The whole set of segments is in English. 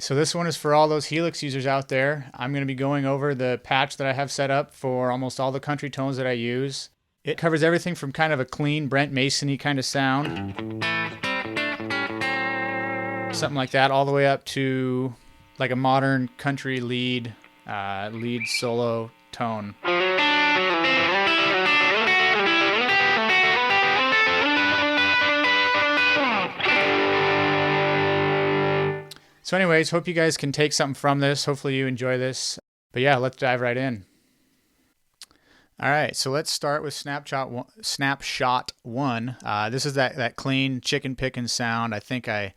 So this one is for all those Helix users out there. I'm going to be going over the patch that I have set up for almost all the country tones that I use. It covers everything from kind of a clean Brent Mason-y kind of sound, something like that, all the way up to like a modern country lead solo tone. So anyways, hope you guys can take something from this. Hopefully you enjoy this. But yeah, let's dive right in. All right, so let's start with Snapshot 1. This is that clean chicken picking sound. I think I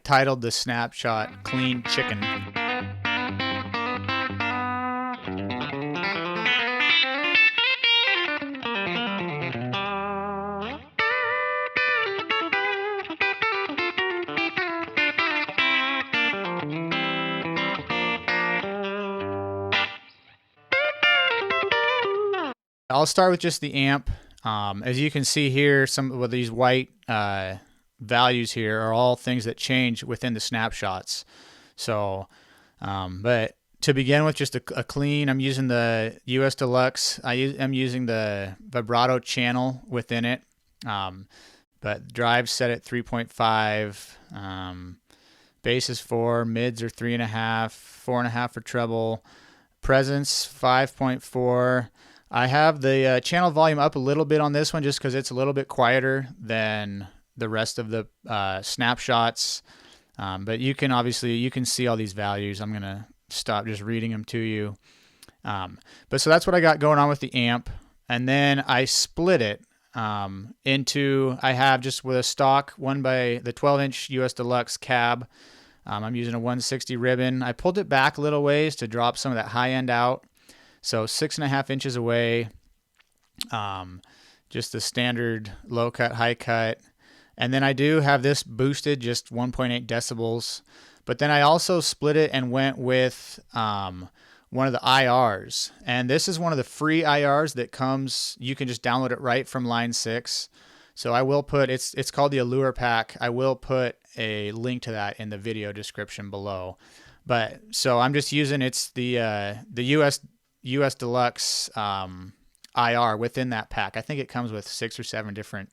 titled the Snapshot Clean Chicken. I'll start with just the amp. As you can see here, some of these white values here are all things that change within the snapshots. So, but to begin with, just a clean, I'm using the US Deluxe. I'm using the vibrato channel within it. But drive set at 3.5. Bass is 4. Mids are 3.5. 4.5 for treble. Presence 5.4. I have the channel volume up a little bit on this one just because it's a little bit quieter than the rest of the snapshots. But you can see all these values. I'm going to stop just reading them to you. But so that's what I got going on with the amp. And then I split it into, I have just with a stock 1 by the 12-inch US Deluxe cab. I'm using a 160 ribbon. I pulled it back a little ways to drop some of that high end out. So 6.5 inches away, just the standard low cut, high cut. And then I do have this boosted just 1.8 decibels. But then I also split it and went with one of the IRs. And this is one of the free IRs that comes, you can just download it right from Line 6. So I will put, it's called the Allure Pack. I will put a link to that in the video description below. But so I'm just using, it's the US Deluxe IR within that pack. I think it comes with 6 or 7 different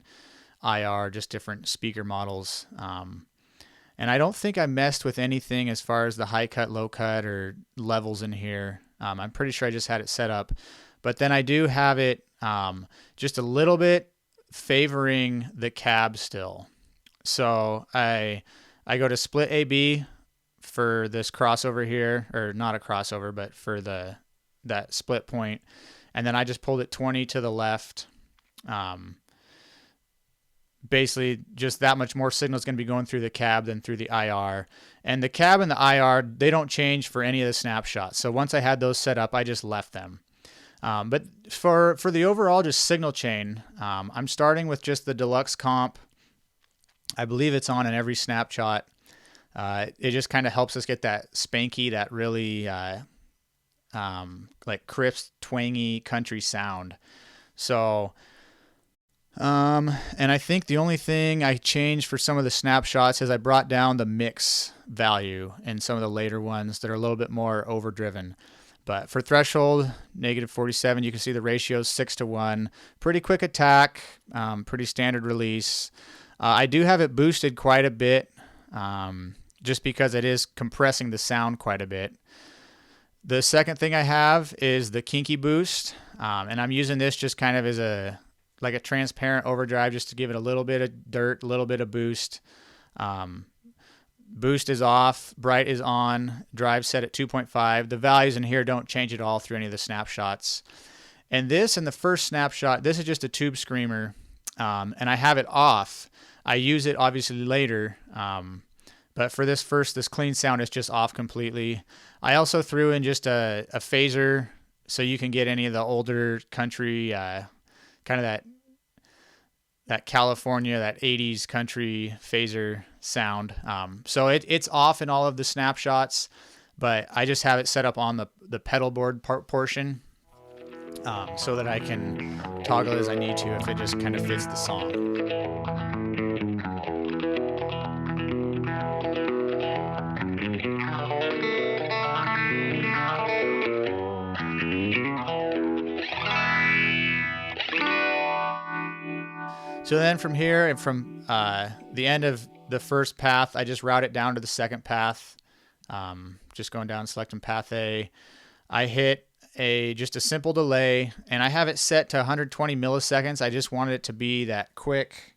IR, just different speaker models. And I don't think I messed with anything as far as the high cut, low cut, or levels in here. I'm pretty sure I just had it set up. But then I do have it just a little bit favoring the cab still. So I go to split AB for this crossover here, or not a crossover, but for that split point, and then I just pulled it 20 to the left. Basically just that much more signal is going to be going through the cab than through the IR, and the cab and the IR, they don't change for any of the snapshots. So once I had those set up, I just left them. But for the overall just signal chain, I'm starting with just the Deluxe comp. I believe it's on in every snapshot. It just kind of helps us get that spanky, that really like crisp, twangy country sound. So, and I think the only thing I changed for some of the snapshots is I brought down the mix value in some of the later ones that are a little bit more overdriven. But for threshold, -47, you can see the ratio is 6:1. Pretty quick attack, pretty standard release. I do have it boosted quite a bit, just because it is compressing the sound quite a bit. The second thing I have is the Kinky Boost, and I'm using this just kind of as a transparent overdrive just to give it a little bit of dirt, a little bit of boost. Boost is off, bright is on, drive set at 2.5. The values in here don't change at all through any of the snapshots. And this in the first snapshot, this is just a tube screamer, and I have it off. I use it obviously later, but for this clean sound, it's just off completely. I also threw in just a phaser so you can get any of the older country, kind of that California, that 80s country phaser sound. So it's off in all of the snapshots, but I just have it set up on the pedal board portion so that I can toggle as I need to if it just kind of fits the song. So then from here, and from the end of the first path, I just route it down to the second path. Just going down, selecting path A. I hit just a simple delay, and I have it set to 120 milliseconds. I just wanted it to be that quick,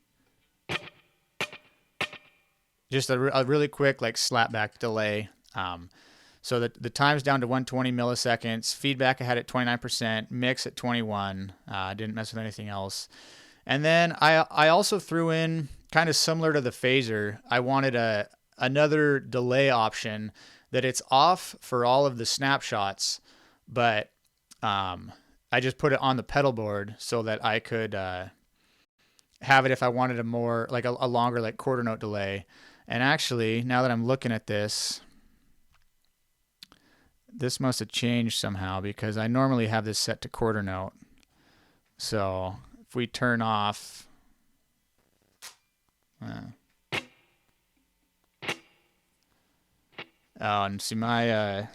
just a really quick like slapback delay. So the time's down to 120 milliseconds. Feedback I had at 29%, mix at 21. Didn't mess with anything else. And then I also threw in, kind of similar to the phaser, I wanted another delay option that it's off for all of the snapshots, but I just put it on the pedal board so that I could have it if I wanted a more like a longer like quarter note delay. And actually, now that I'm looking at this must have changed somehow, because I normally have this set to quarter note. So if we turn off, oh, and see my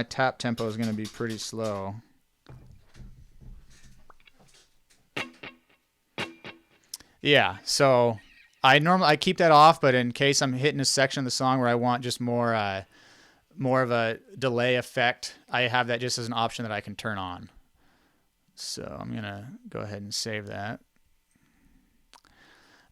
tap tempo is going to be pretty slow. Yeah, so I keep that off, but in case I'm hitting a section of the song where I want just more of a delay effect, I have that just as an option that I can turn on. So I'm going to go ahead and save that.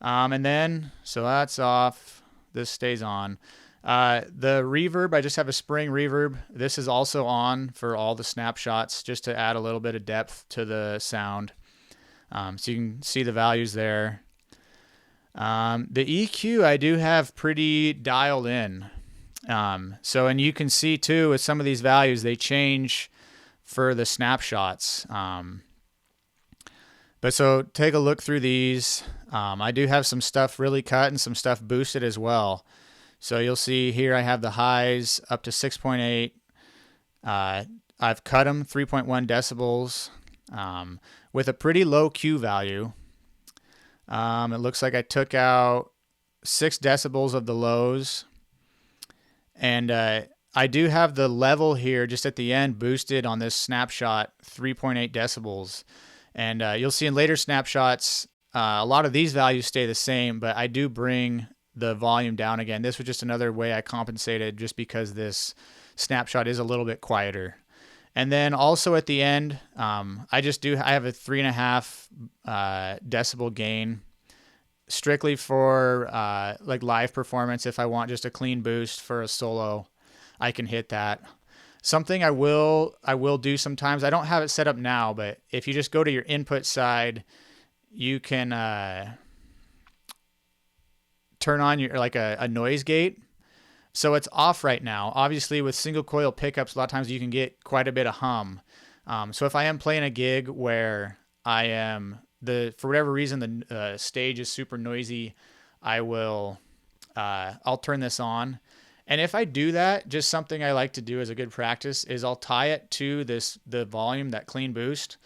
And then, so that's off. This stays on. The reverb, I just have a spring reverb. This is also on for all the snapshots, just to add a little bit of depth to the sound. So you can see the values there. The EQ I do have pretty dialed in. So, and you can see too with some of these values, they change for the snapshots. But so take a look through these. I do have some stuff really cut and some stuff boosted as well. So you'll see here I have the highs up to 6.8. I've cut them 3.1 decibels with a pretty low Q value. It looks like I took out 6 decibels of the lows. And I do have the level here just at the end boosted on this snapshot 3.8 decibels. And you'll see in later snapshots, a lot of these values stay the same, but I do bring the volume down again. This was just another way I compensated just because this snapshot is a little bit quieter. And then also at the end, I have a 3.5 decibel gain strictly for like live performance. If I want just a clean boost for a solo, I can hit that. Something I will do sometimes, I don't have it set up now, but if you just go to your input side, you can turn on your like a noise gate. So it's off right now. Obviously with single coil pickups, a lot of times you can get quite a bit of hum. So if I am playing a gig where I am for whatever reason the stage is super noisy, I'll turn this on. And if I do that, just something I like to do as a good practice is I'll tie it to the volume, that clean boost,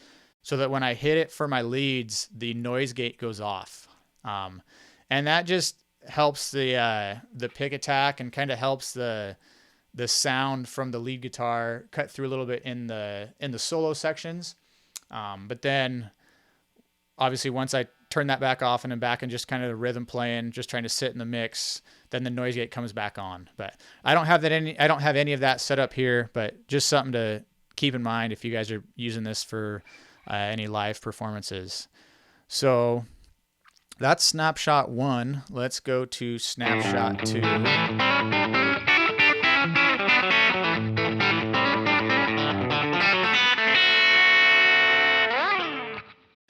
so that when I hit it for my leads, the noise gate goes off. And that just helps the pick attack and kind of helps the sound from the lead guitar cut through a little bit in the solo sections. But then obviously once I turn that back off and I'm back in just kind of the rhythm playing, just trying to sit in the mix, then the noise gate comes back on. But I don't have any of that set up here, but just something to keep in mind if you guys are using this for any live performances. So that's snapshot 1. Let's go to snapshot 2.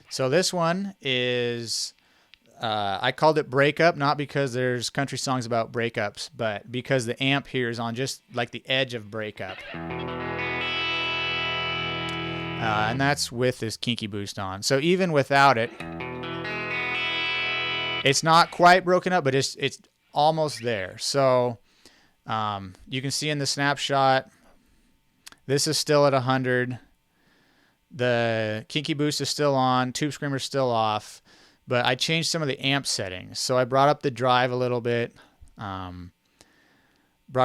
So this one is, I called it Breakup, not because there's country songs about breakups, but because the amp here is on just like the edge of breakup. And that's with this kinky boost on. So even without it, it's not quite broken up, but it's almost there. So you can see in the snapshot, this is still at 100. The kinky boost is still on, tube screamer's still off, but I changed some of the amp settings. So I brought up the drive a little bit, brought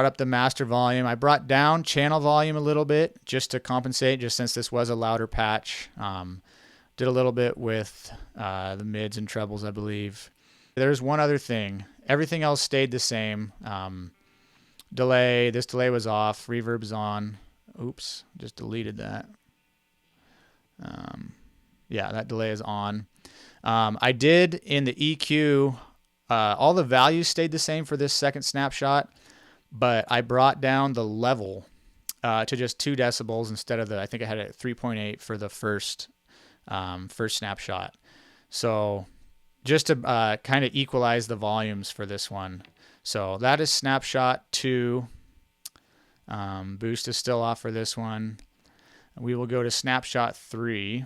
up the master volume. I brought down channel volume a little bit just to compensate, just since this was a louder patch, Did a little bit with the mids and trebles, I believe. There's one other thing. Everything else stayed the same. Delay, this delay was off. Reverb's on. Oops, just deleted that. Yeah, that delay is on. I did in the EQ, all the values stayed the same for this second snapshot, but I brought down the level to just 2 decibels instead of I think I had it at 3.8 for the first snapshot. So just to kind of equalize the volumes for this one. So that is snapshot 2. Boost is still off for this one. We will go to snapshot 3.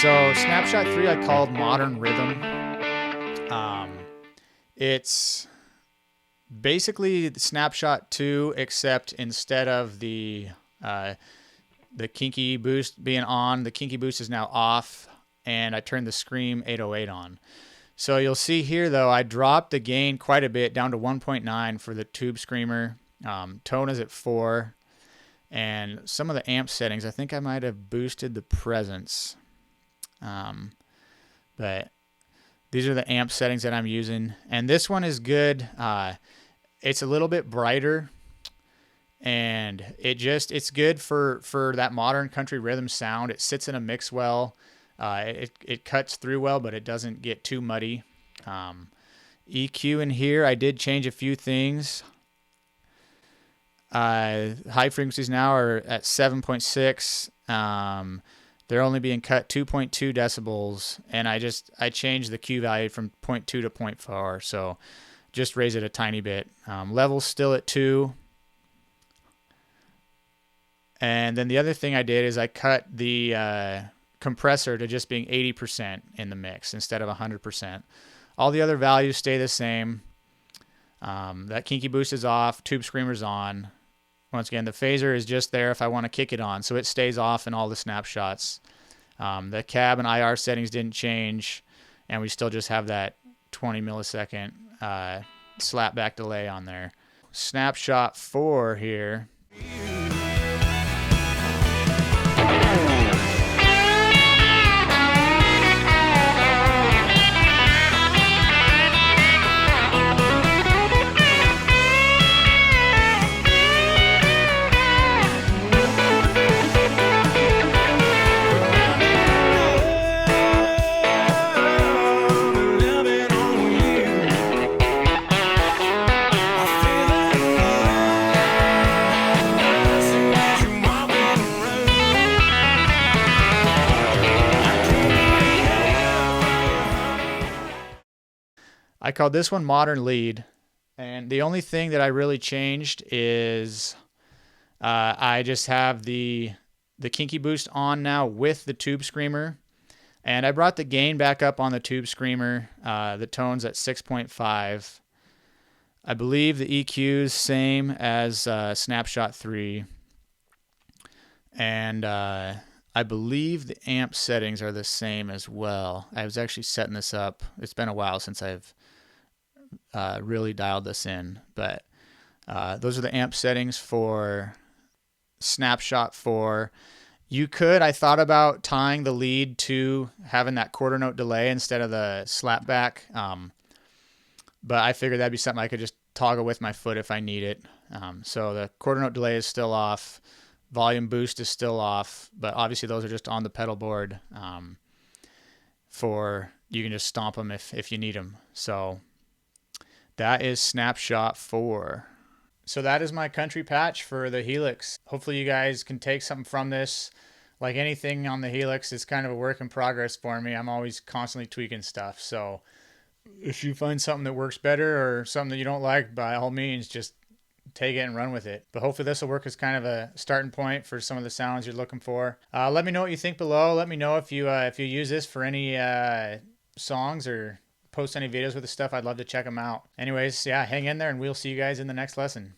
So snapshot 3 I called Modern Rhythm. It's basically the snapshot 2, except instead of the kinky boost being on, the kinky boost is now off, and I turned the Scream 808 on. So you'll see here though, I dropped the gain quite a bit down to 1.9 for the Tube Screamer. Tone is at 4, and some of the amp settings, I think I might have boosted the presence. But these are the amp settings that I'm using, and this one is good. It's a little bit brighter, and it's good for that modern country rhythm sound. It sits in a mix well. It cuts through well, but it doesn't get too muddy. EQ in here, I did change a few things. High frequencies now are at 7.6. They're only being cut 2.2 decibels, and I changed the Q value from 0.2 to 0.4, so just raise it a tiny bit. Level's still at 2. And then the other thing I did is I cut the compressor to just being 80% in the mix instead of 100%. All the other values stay the same. That kinky boost is off, Tube Screamer's on. Once again, the phaser is just there if I want to kick it on, so it stays off in all the snapshots. The cab and IR settings didn't change, and we still just have that 20 millisecond slapback delay on there. Snapshot 4 here. I called this one Modern Lead, and the only thing that I really changed is I just have the kinky boost on now with the Tube Screamer, and I brought the gain back up on the Tube Screamer. The tone's at 6.5. I believe the EQ's same as Snapshot 3, and I believe the amp settings are the same as well. I was actually setting this up. It's been a while since I've really dialed this in, but those are the amp settings for Snapshot 4. I thought about tying the lead to having that quarter note delay instead of the slapback, but I figured that'd be something I could just toggle with my foot if I need it. So the quarter note delay is still off, volume boost is still off, but obviously those are just on the pedal board. You can just stomp them if you need them. So that is Snapshot 4. So that is my country patch for the Helix. Hopefully you guys can take something from this. Like anything on the Helix, it's kind of a work in progress for me. I'm always constantly tweaking stuff. So if you find something that works better or something that you don't like, by all means, just take it and run with it. But hopefully this will work as kind of a starting point for some of the sounds you're looking for. Let me know what you think below. Let me know if you use this for any songs or post any videos with this stuff, I'd love to check them out. Anyways, yeah, hang in there and we'll see you guys in the next lesson.